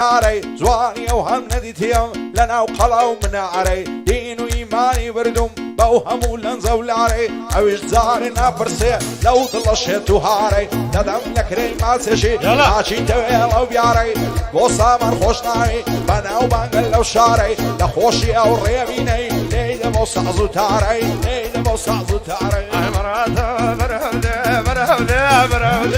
عري زواني وهم نديتيم لنا وقلاو من عري دين وإيماني بردم بوهم ولنزول عري عويش زارنا برسي لو طلشت وهاري تدم لكري ما تشي ماشي تويلو بياري بوصا من خوشناي بنا وبنقل لو شاري لخوشي او ريبيني ليدا بوصا زوتاري ليدا بوصا زوتاري مراتا برهودي برهودي برهودي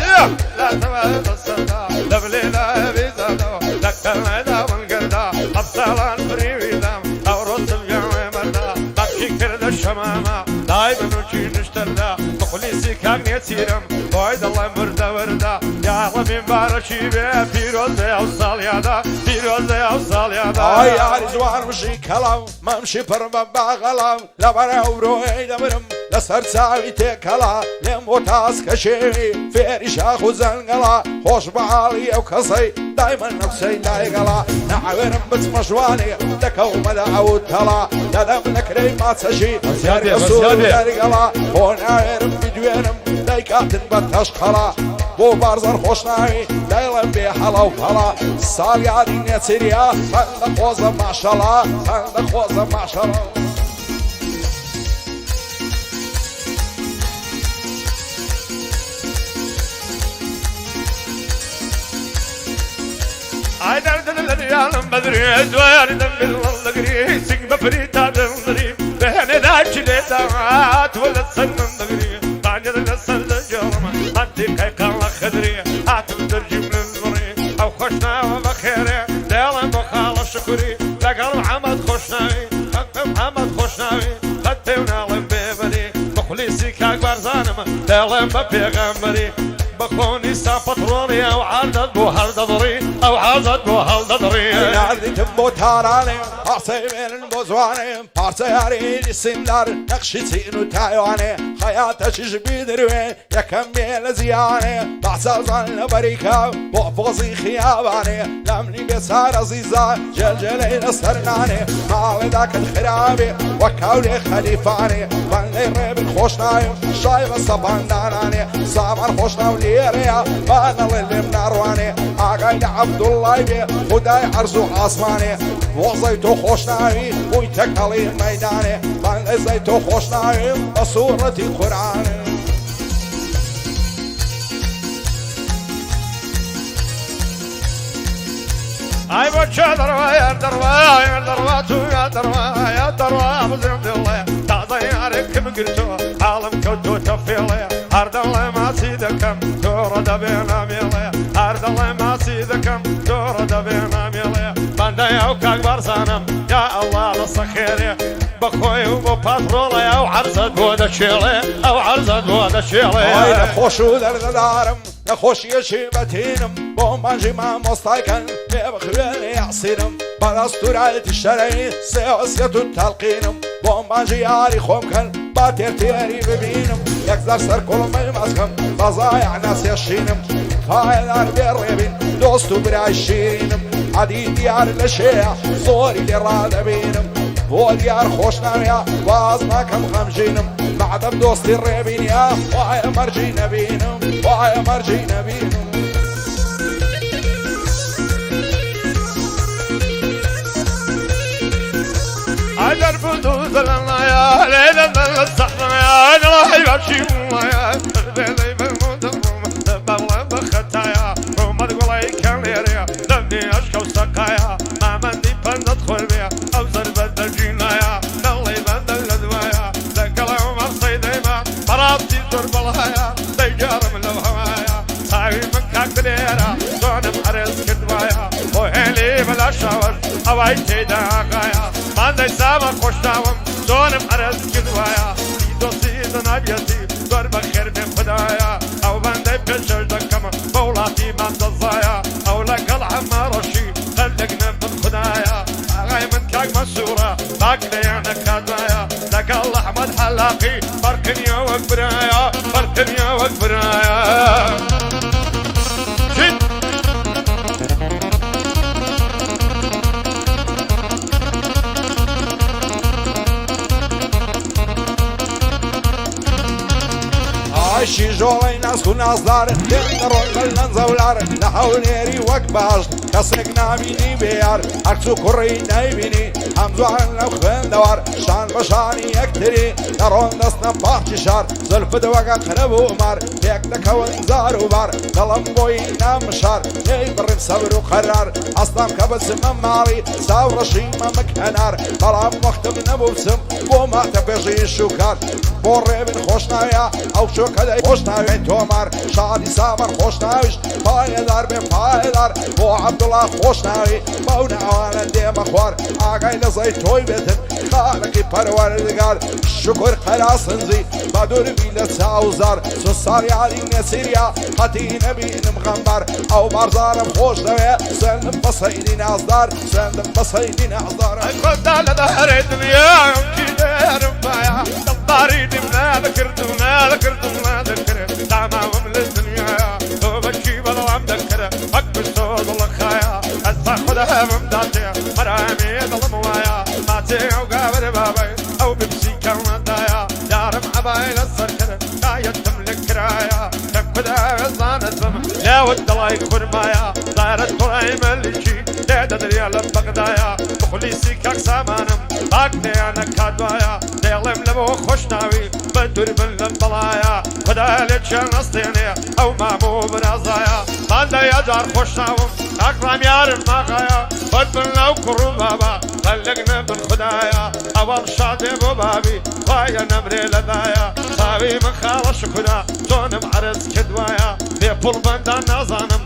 لا تبعد الصدا دبليلا بيزادو دكتنا دا والقردا أبطالان بريويدام أورط الجامع مردا بكي كرد الشمامة دايما نوشي نشتردا مخلصي كاغني تيرم وعيد الله مردا وردا يا ربي مبارشي بيه بيروزي أوصال يادا بيروزي أوصال يادا يا رزوان مشي كلام ما مشي برمى باغلام لبنا وبروي دبرم لسر ساوي تكلا لموتاس كشيمي فيري شاخو زنقلا خوش بعالي وكصي دايما نفسي لايقلا نعورم بس مشواني دكو مدعو تلا لدم نكري ما تسجي يا رسول يرقلا ونعورم بدوينم دايكات بتشقلا بو بارزر خوشناوي دايلم بحلا وفلا سال يادي نتسيريا فندق خوزة ما شاء الله فندق خوزة ما شاء الله عيدر دلاليان بدري دوار دم بالله قري سق بفريتا دلري بهنا داش ليتات ولا سنن دغري طاجر السل جرم انت كاي كان خدري هاتم ترجم للمري او خشنا وبخير ديلا بخال شكري لقل محمد خشناوي محمد خشناوي خدتنا لبيبري مخلصي كاكبر زانم ديلا ببيغمري بخوني سافطروني او عرضت بو هالدضري او عرضت بو هالدضري نعرضي تبو تاراني عصيبين بوزواني بارسياري السندار نقشي سينو تايواني خياتش بيدروي يكمل زياني بعسازان بريكا بوفوزي خياباني لمني بسار عزيزة جلجلي نصرناني معودك الخرابي وكاولي خليفاني بنلي ريب الخوشنايم شايب الصبان داناني سامر خوشناولي ريا بانا اللي منارواني اقايد عبد الله بي خداي عرزو عاصماني وزيتو خوشناوي ويتكالي ميداني بنلي زيتو خوشناوي بصورتي قراني اي بوشا دروا يا دروا يا دروا تو يا دروا يا دروا بزم الله تعطي عليك من قلتو عالم كنتو تفيلي ارض الله ما سيدكم تورد بينا ميلي ارض الله ما سيدكم تورد بينا ميلي بندي او كاكبر سنم يا الله للصخيري بخوي وباترولي او عرزت بود الشيلي او عرزت بود الشيلي اي نخوشو درد دارم نخوش يشيبتينم بومبانجي ما مستيقن بخويني عصيرم بالاستورات الشرعي سياسية التلقينم بومبانجي ياري خومكن باتير تيري ببينم يكزر سر كل ما يمسكم فضايع ناس يشينم خايلار بيريبين دوستو براي شيرينم عدي ديار الاشياء صوري لراد بينم وديار خوشنام يا وازنا كم خمجينم معدم دوستي الريبين يا وعي مرجينا بينم وعي مرجينا بينم عجر بدوز لنا يا ليلة من الصحراء يا نروح يمشي يا بيلي بموت بغلا بختايا وما تقولي كان ليريا دمني اشكو سقايا ما مندي بندت خربيا او زربت الجنايا دلي بند الادوايا ذكرهم الصيديما مرابتي زرب الهايا ديجار من الهوايا ساوي من كاكديرا زون محرز كدوايا وهيلي بلا شاور هوايتي داقايا ماندي سامر خوشناوم زون محرز كدوايا دوسي زنابيتي دور بخير من خدايا او بندي بشر دكما بولاتي ماند الضايا او لك العمار الشي خلقنا من خدايا اغاي من كاك مسورة باقلي انا كادايا لك الاحمد حلاقي فركنيا وكبرايا فركنيا وكبرايا عايشي جۆڵی ناسک و نازدار دێن دەڕۆن بەل نەنزەولار لە هەولێری وەک باش کەسێک نابینی بێیار هەرچوو کوڕی نایبینی هەم جوان لەو خوێندەوار شان بەشانی یەکتری دەڕۆن دەستنە باخی شار زلفت وەگە قرەب و مار پێک دەکەون زار و بار دڵم بۆی نامشار نەی بڕیم سەبر و قەرار ئەستام کە بچمە ماڵی ساوڕەشی مەمک هەنار بەڵام وەختم نەبوو بچم بۆ ماتە پێشی شوکار بۆ ڕێبن خۆش ناویە ئەو شۆکە دەی خۆش ناوێن تۆمار شادی سامەر خۆش ناویش پایەدار بێ پایەدار بۆ عەبدوڵا خۆش ناوی بەو ناوانە دێمە خوار ئاگای لەزای تۆی بێتن خالقی پەروەردگار شکر قەراسنجی بە دووربی لە چاوزار سوساریالی نێسیریا قەتی نەبینم غەمبار ئەو بارزانم خۆش دەوێ سێندم بە سەیدی نازدار سێندم بە سەیدی نازدار خۆدا لە دەهرێ دنیا کی دێرم بایا دەڵداریدم نادەکردم نادەکردم نادەکرد تاماوم لە دنیاە تۆ بەچی بەڵام دەکرە وەک بستۆ دڵەخایە ئەستا خۆدا هەمم داتێ مەرامێ دڵم وایە ماتێ ئەو گاوەرە بابەی ئەو بپسی کەڵمەدایە یارم عەبای لەسەر کرد دایەتم لە کرایە کەم خۆدا وێزانەتم لاوت دڵای خورمایە زارت کوڕای مەلیکی تێدە دریا لە بەغدایە بخلیسی کاک سامانم باک نێیانە کادوایە دێڵێم لەبەوە خۆش ناوی بە دووربن لەم بەڵایە خۆدا لێکیان ئەستێنێ ئەو مامۆ برازایە مادەیە جار خۆش ناوم ئاکرام یارم ناغایە بەدبن لەو کوڕ و بابا خەلەک نەبن خودایە ئەوەڵ شادێ بۆ بابی خوایە نەمرێ لەدایە چاوی من خاڵە شکودا چۆنم عەرز کردوایە بێ پوڵ بەندان نازانم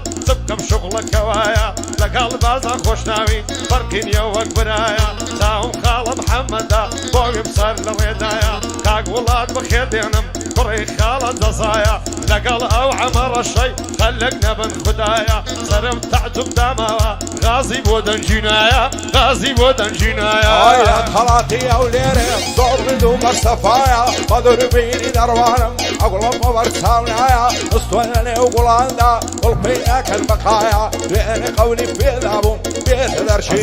بکەم شغڵەکەوایە لەگەڵ بازان خۆشناوی فەرقی نییە وەک برایە چاوم خاڵە محەممەدا بۆویم سەر لە ڕێدایە کاک وڵات بەخێر دێنم کوڕی خاڵە دەزایە لەگەڵ ئەو عەمەڕەشەی خەلەک نەبن خودایە سەرم تەعجب داماوە غازی بۆ دەنجینایە غازی بۆ دەنجینایە ئایا خەڵاتی ئەو لێرێ زۆر ڕد و مەستەفایە بە دووربینی دەڕوانم ئەگوڵم بۆ بەرچاونایە ئەستۆنە نێو گوڵاندا گوڵپەی ناکەن بەقایە دوێنێ قەولی پێدابووم بێتە دەرشی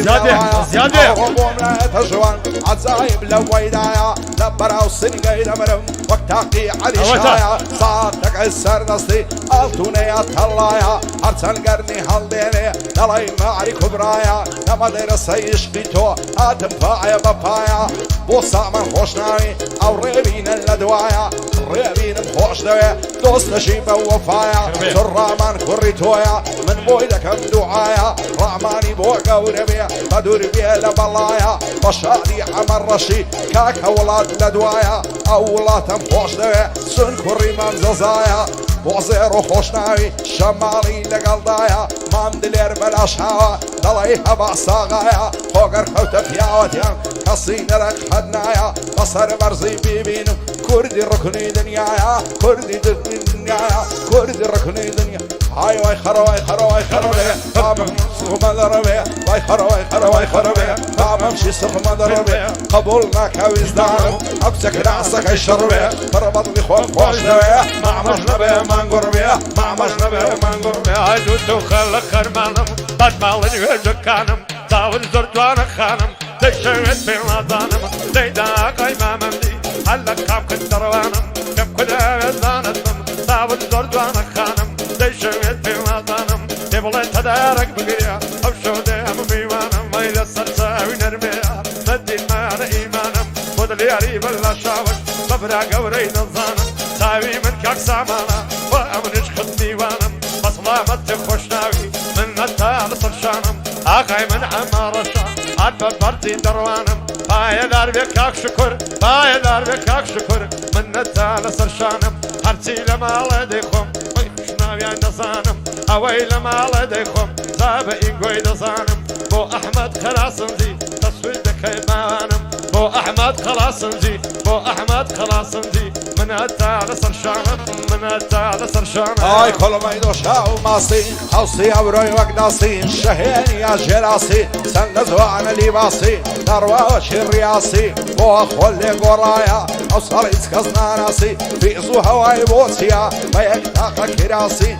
زیادێ بۆم نایەتە ژوان عەجایب لەو وەیدایە لە بەراو سنگەی دەمرم وەک تاقی عەلیشایە سات دەکەی سەردەستی ئاڵتونەیە تەڵایە هەرچەند گەرنی هەڵدێنێ دەڵی ماری کوبرایە نەمە دەیرەسەی عشقی تۆ هاتم پایە بە پایە بۆ سامان خۆشناوی ئەو ڕێبینە لە دوایە ڕێبینم خۆش دەوێ دۆستەشی بە وەفایە چڕ ڕامان کوڕی تۆیە من بۆی دەکەم دوعایە ڕامانی بۆ گەورە بێ بە دوور بێ لە بەڵایە بە شادی عەمەڕەشی کاکە وڵات لە دوایە ئەو وڵاتم خۆش دەوێ سون کوڕی مەمزەزایە بۆ زێر و خۆشناوی شەماڵی لەگەڵدایە مام دلێر بەلاشاوە دەڵی هەبا ساغایە خۆگەر خەوتە پیاوەتیان کەسی نەرەق حەدنایە بەسەر بەرزی بیبینم کوردی ڕکنی دنیایە کوردی دنیایە کوردی ڕکنی دنیا های وای خەرەوای خەرەوای خەرەوێ بابم سوخمە دەڕەوێ وای خەرەوای خەرەوای خەرەوێ بابم شی سوخمە دەڕەوێ قبول ناکە ویزدانم ئەو کچە کراسەکەی شەڕوێ بڕە بەدڵی خۆم خۆش دەوێ مامەش نەبێ مانگوڕ بێ مامەش نەبێ مانگوڕ بێ دوو تۆ خەلە خەرمانم بەدماڵە نوێژەکانم چاور زۆر جوانە خانم دەیشەوێت پێ نازانم دەیدا ئاقای مامەندی هەر لە کامکرد دەڕوانم کەم کورە وێزانتم چاور زۆر جوانە خانم دەیشەوێت پێ نازانم دێ بڵێ تەدارەک بگریا ئەو شەودێ هەموو میوانم وای لەسەر چاوی نەرمەیە نەدیمانە ئیمانم بۆ دڵیاری بەلا شاوش بەبرا گەورەی دەزانم چاوی من کاک سامانە بۆ ئەمنش خت میوانم بەسڵامەتی خۆشناوی من هەتا لەسەر شانم ئاقای من عەمەڕەشە هات بە بەرزی دەڕوانم پایەدار بێ کاک شکر پایەدار بێ کاک شکر من هەتا لەسەر شانم هەرچی لە ماڵێ دەیخۆم وەی خوشناویان دەزانم ئەوەی لە ماڵێ دەیخۆم زابە ئینگۆی دەزانم بۆ ئەحمەد خەلاسنجی تەسوید دەکەی ماوانم بۆ ئەحمەد خەلاسنجی بۆ ئەحمەد خەلاسنجی من هەتا لەسەر شانم من هەتا لەسەر شانم ئای کۆڵمەی دۆشا و ماسی هەوسی ئەوڕۆی وەک داسی شەهێنی یا ژێراسی چەندە جوانە لیباسی دەڕواوەکی ڕیاسی بۆ بۆ خۆل لێ گۆڕایە ئەو ساڵ هیچ کەس ناناسی فیز و هەوای بۆچیە بە یەک تاقە کراسی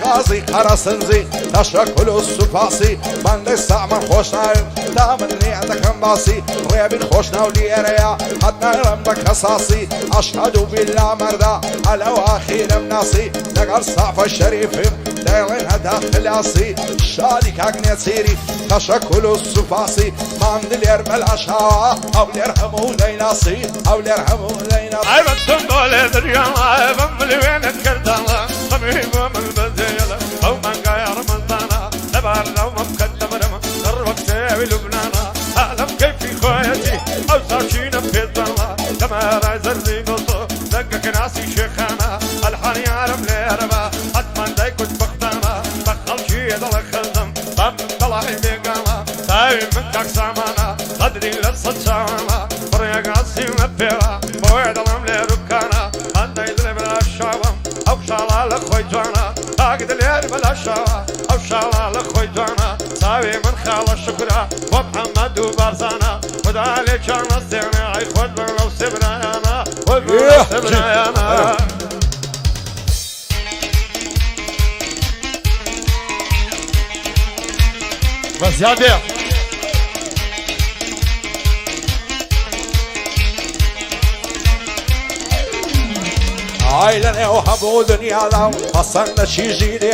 غازی قەرە سنجی تەشە کول و سوپاسی بەندەی سامن خۆش ناویم تا من لێ دەکەم باسی ڕێبین خۆش ناو لێرەیە حەد نەرم بە کەساسی ئەشهەد و بیللا مەردا ئەلەو ئاخیرم ناسی لەگەڵ سافە شەریفم دەیڵێن هەدا خلاسی شادی کاک نێچیری تەشە کول و سوپاسی ماند لێر بەلاشاوە ئەو لێر هەموو دەیناسی ئەو لێر هەموو دەیناسی عیبەتم بۆ لێ دریاڵە بەم لێوێنت کرداڵە خەمی بۆ من بەجێڵە ئەو مانگای ڕەمەزانە لەبار لەو مەمکەت دەبرم دەڕوە کتێوی لوبنانە هەلەم کەیفی خۆیەتی ئەو ساچینە پێداڵە دەمارای زەرزی گۆتۆ دەگە کناسی شێخانە ئەلحانیارم لێرەبە حتمان دایکوت بەختانە بە خەڵکی دەڵە خەزم بەم دەڵای بێگاڵە تاوی من کاک سامانە قەدری لە سەد چاوانە بڕێگاسی لە پێوە بۆیە دەڵم لێ روکانە هەندەی دڵێ بەلا شاوم ئەو شاڵا لە خۆی جوانە تاک دلێر بەلا شاوە ئەو شاڵا لە خۆی جوانە چاوی من خاڵە شکرە بۆ محەممەد و بارزانە خدا لێ چانە سێنێ ئای خۆت بن لەو سێبرایانە خۆت بن لەو سێبرایانە بەزیادێ ئای لە نێو هەموو دنیادا پەسەندە چیژی لێ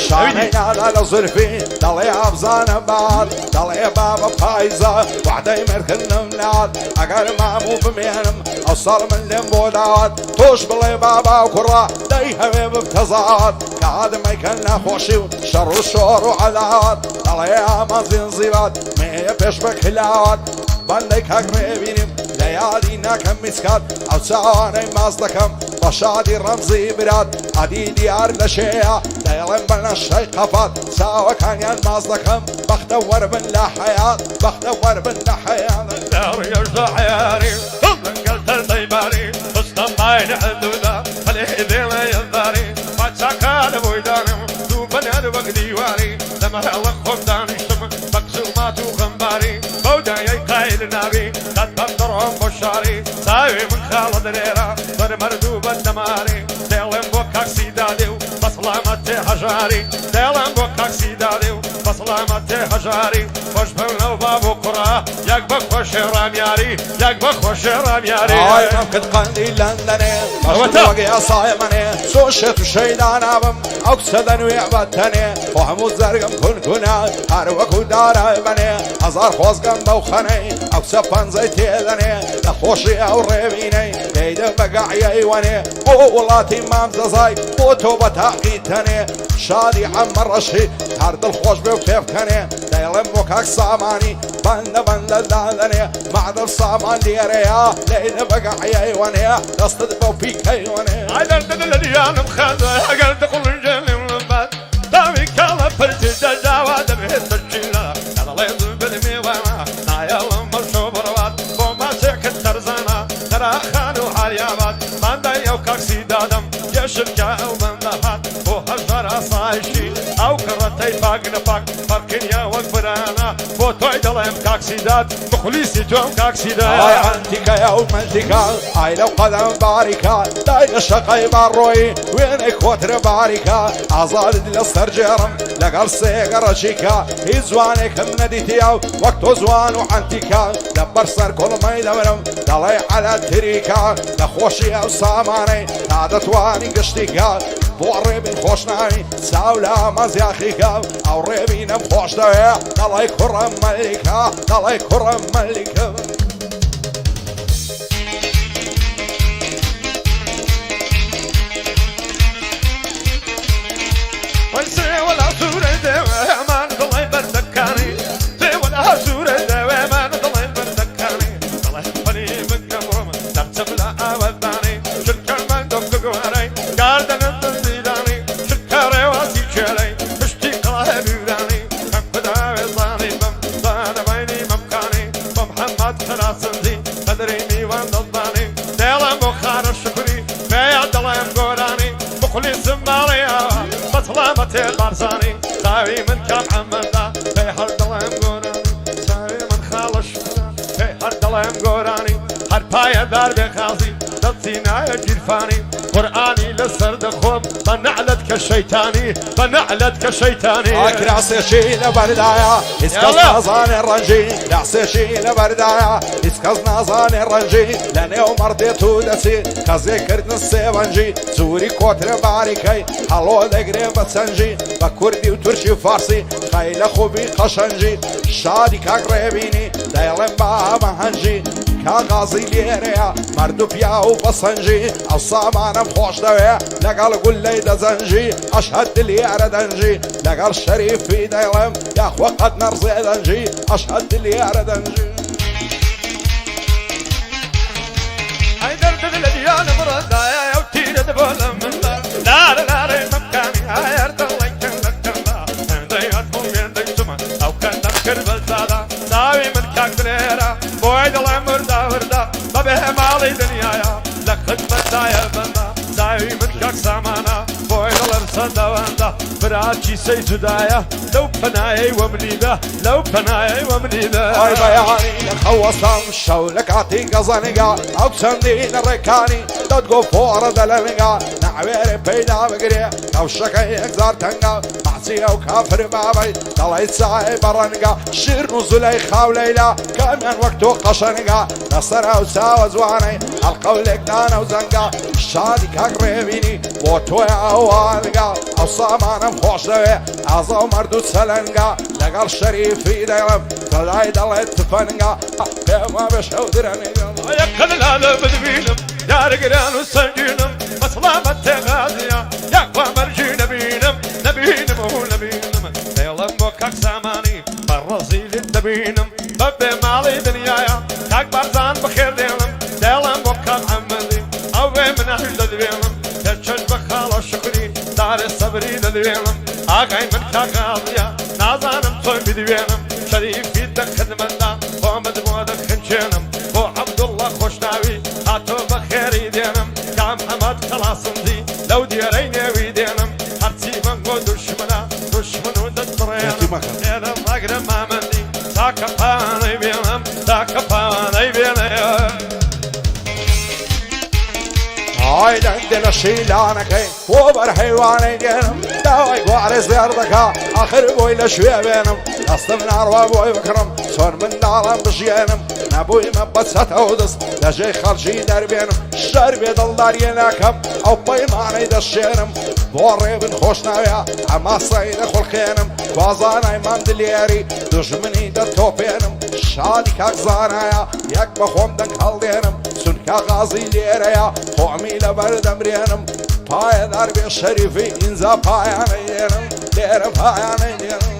شانەی نادا لە زولفی دەڵێ ئابزانە باد دەڵێ بابە پایزە وعدەی مرکردنم نات ئەگەر ماموو بمێنم ئەو ساڵ من لێم بۆ داوات تۆش بڵێ بابا و کوڕە دەی هەوێ ببتەزات کە ئادەمەیکەن نەخۆشی و شەڕ و شۆڕ و عەلاوات دەڵێ ئامەزین زیوات مێیە پێش بە کلاوات بەندەی کاک ڕێبینیم لە یادی ناکەم میسکات ئەو چاوانەی ماز دەکەم بە شادی ڕەمزی برات ئەدی دیار لە شێیە دەیڵێن بە نەشەی قەفات چاوەکانیان ماز دەکەم بەختە وەربن لە حەیات بەختە وەربن لە حەیات داڕیەشدا حیاری لەنگەل تەردەی باری خستە ماین عەدودا خەلێ دێڵە یەداری پاچاکە لە بۆی دانم دوو بەنەر وەک دیواری لەمە هەڵە خۆم دانیشتم بە قزڵمات و غەمباری بەو دایەی قایل نابی دەت بەم دەڕۆم بۆ شاری چاوی من خاڵە دەرێرە بەرمەردوو بەندەماری دێڵێم بۆ کاکسی دادێ و بە سڵامەت تێ هەژاری دێڵێم بۆ کاکسی دادێ و بە سڵامەت تێ هەژاری خۆش بەو لەو باب و کوڕا یەک بە خۆشێ ڕامیاری یەک بە خۆشێ ڕامیاری ئایم کرد قەندی لەندەنێ وەگەی ئەسای منێ سۆشێت و شەیدا نابم ئەو کسە دەنوێ بەتەنێ بۆ هەموو زەرگم کونکونە هەر وەکو دارای بنێ هەزار خۆزگەم بەو خەنەی ئەو کسە پەنجەی تێدەنێ لە خۆشی ئەو ڕێبینەی دەیدە بەگەعیەی وەنێ بۆ وڵاتی مام دەزای بۆ تۆ بە تاقی تەنێ شادی عەمە ڕەشی هەر دڵخۆش بێ و پێبکەنێ دەیڵێم بۆ کاک سامانی بەندە بەندە دادەنێ معدەر سامان لێرەیە لەیدە بەگەعیەی وەنێ دەستت بەو پیکەی وەنێ ئەگەر دڵ لە دیانم خەزە ئەگەر دڵژێنم لەبات داوی کاڵە پرتی دەجاوا دەبێت بەرچینە دەڵێ بنمێوانە نایەڵم بەشۆ بڕوات بۆ ماچێکت تەرزانە دەراخان و حاریابات ماندای ئەو کاکسی دادەم یەشرکە ئەو بەندەهات بۆ هەژار ئاسایشی ئەو کڕەتەی پاک نەپاک فەرقینیا وەک برانە بۆ تۆی دەڵێم کاکسی داد مخلیسی تۆم کاکسی داد ئای ئەنتیکە ئەو منتیکە ئای لەو قەدەم باریکە دای لە شەقەی باڕۆی وێنەی کۆترە باریکە ئازادت لە سەرجێڕم لەگەڵ سێگەڕەچیکە هیچ جوانێکم نەدیتیا و وەک تۆ جوان و ئەنتیکە لەبەر سەر کۆڵمەی دەبرم دەڵێ عەلە تریکە لە خۆشی ئەو سامانەی تا دەتوانی گشتیکە بۆ ڕێبین خۆشناوی چاو لە مەزیاخیکە ئەو ڕێبینم خۆش دەوێ دەڵێ کوڕە مەلیکە دەڵێ کوڕە مەلیکە ولا سورة دوامان ضلي بردكاني ولا سورة دوامان ضلي بردكاني ضلي فني من قبرم ترتب لا أوداني شركة من دمك قواري قاردن التنزيلاني شركة رواسي شالي مشتي قلاه بيوداني كم قداوي صاني بم صان بيني ممكاني بمحمد خلاصنزي قدري ميوان ضلاني ديلان بخار الشكري بيع دلان قوراني مخلص ماليا سلامة البرزاني ساوي من كم عمدا في هالدلام قوراني ساوي من خالش في هالدلام قوراني هر پایەدار بێ خازی دەچینایە گیرفانی قورئانی لەسەر دەخۆم بە نەعلەت کە شەیتانی بە نەعلەت کە شەیتانی کراسێکی لە بەردایە هیچ کەس نازانێ ڕەنجی کراسێکی لە بەردایە هیچ کەس نازانێ ڕەنجی لە نێو مەردێت و دەچی کەزێکردن سێوەنجی زوری کۆترە باریکەی هەڵۆ دەگرێ بە چەنجی بە کوردی و تورکی و فارسی خەیلە خوبی قەشەنجی شادی کاک ڕێبینی دەیڵێن بە ئامەهەنجی کاغازی لێرەیە مرد و پیا و بەسەنجی ئەو سامانم خۆش دەوێ لەگەڵ گولەی دەزەنجی ئەشهەد دلیارە دەنجی لەگەڵ شەریفی دەیڵێم یاخوا قەت نەرزێ دەنجی ئەشهەد دلیارە دەنجی ئەیدەر لە دیانم ڕەدایە ئەو تیرە دەبۆ لە مندا لارە لارەی مەمکانی ئاەر دەڵێن کەندەکەندا دەیهات بۆمێن دەیتمە ئەو کەندەم کرد بە زادا داوی من کاک درێرە بۆی دەڵێم وردا وردا بەبێ ماڵی دنیایە لە خدمەتدایە بەندا داوی من کاک سامانە بۆی دەڵێم سەردەوەندا براکی سەی جودایە لەو پەنایەی وەمنیدا لەو پەنایەی وەمنیدا ئای بەیانی لە خەوەستان شەو لە کاتی گەزەنگا ئەو چەندینە ڕێکانی دەتگۆ فۆڕە دەلەنگا نەعوێرێ پەیدا بگرێ کەوشەکەی هەزار تەنگا ماچی ئەو کافر بابەی دەڵێی چای بەڕەنگا شیرن و زولەی خاو لەیلا کامیان وەک تۆ قەشەنگا لەسەر ئەو چاوە جوانەی هەڵقەولێکدانە و زەنگا شادی کاک ڕێبینی بۆ تۆی ئەوانگا ئەو سامانم خۆش دەوێ ئازا و مەرد و چەلەنگا لەگەڵ شەریفی دەڵێم دەڵای دەڵێت تفەنگا پێما بێ شەو درەنگا یەکەن لالە ببینم یارگران و سەنگینم بە سڵامەت تێغازیە یاکوا مەرجی نەبینم نەبینم و نەبینم دێڵم بۆ کاک سامانی بە ڕەزیلت دەبینم بەبێ ماڵی دنیایە کاک بارزان بەخێر دێڵم دێڵم بۆ کاک حەمەدی ئەوێ منەش دەدوێڵم کە چەش بە خاڵە شکری دارێ سەبری دەدوێڵم ئاگای من کاکازیە نازانم تۆی بدوێنم شەریفی دەخدمەندا خۆمت بۆ دەخنچێنم بۆ عەبدوڵڵا خۆشناوی هاتۆ بە خێری دێنم کام ئەمەد کەڵاسندی لەو دیێرەی نێوی دێنم هەرچی من بۆ دوشمنە دوشمن و دەتبڕێنم دێنم ڕاگرە مامەندی تاکە پانەی بێنم تاکە پانەی بێنێ ئای دەنگدە لە شیلانەکەی بۆ بەرهەیوانەی گێنم داوای گوارێ زێر دەکا ئاخر بۆی لە شوێ بێنم دەستم ناڕوا بۆی بکڕم چۆن منداڵم بژێنم نەبوویمە بە چەتەوە دەست لەژێی خەڵکی دەربێنم شەر بێ دڵداریە ناکەم ئەو پەیمانەی دەشێنم بۆ ڕێبن خۆش ناوێ ئەما سەیدە خوڵخێنم وازانای مام دلێری دوژمنی دەتۆپێنم شادی کاک زانایە یەک بە خۆم دەنگ هەڵدێنم چونکە غازی لێرەیە خۆمی لەبەر دەمرێنم پایەدار بێ شەریفی ئینجا پایانەی دێنم لێرە پایانەی دێنم